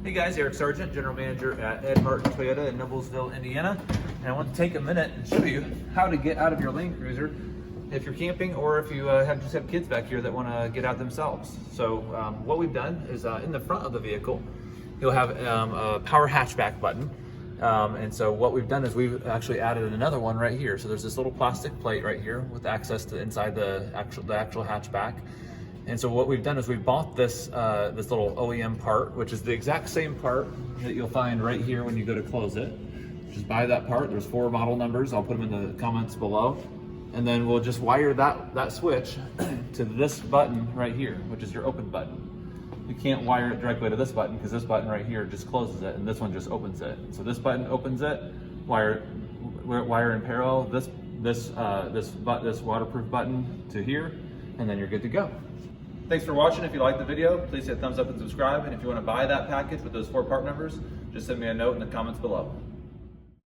Hey guys, Eric Sargent, General Manager at Ed Martin Toyota in Noblesville, Indiana. And I want to take a minute and show you how to get out of your Land Cruiser if you're camping or if you just have kids back here that want to get out themselves. So what we've done is in the front of the vehicle, you'll have a power hatchback button. And so what we've done is we've actually added another one right here. So there's this little plastic plate right here with access to inside the actual hatchback. And so what we've done is we've bought this this little OEM part, which is the exact same part that you'll find right here when you go to close it. Just buy that part. There's 4 model numbers. I'll put them in the comments below. And then we'll just wire that switch to this button right here, which is your open button. You can't wire it directly to this button because this button right here just closes it and this one just opens it. So this button opens it, wire in parallel this waterproof button to here, and then you're good to go. Thanks for watching. If you liked the video, please hit thumbs up and subscribe. And if you want to buy that package with those 4 part numbers, just send me a note in the comments below.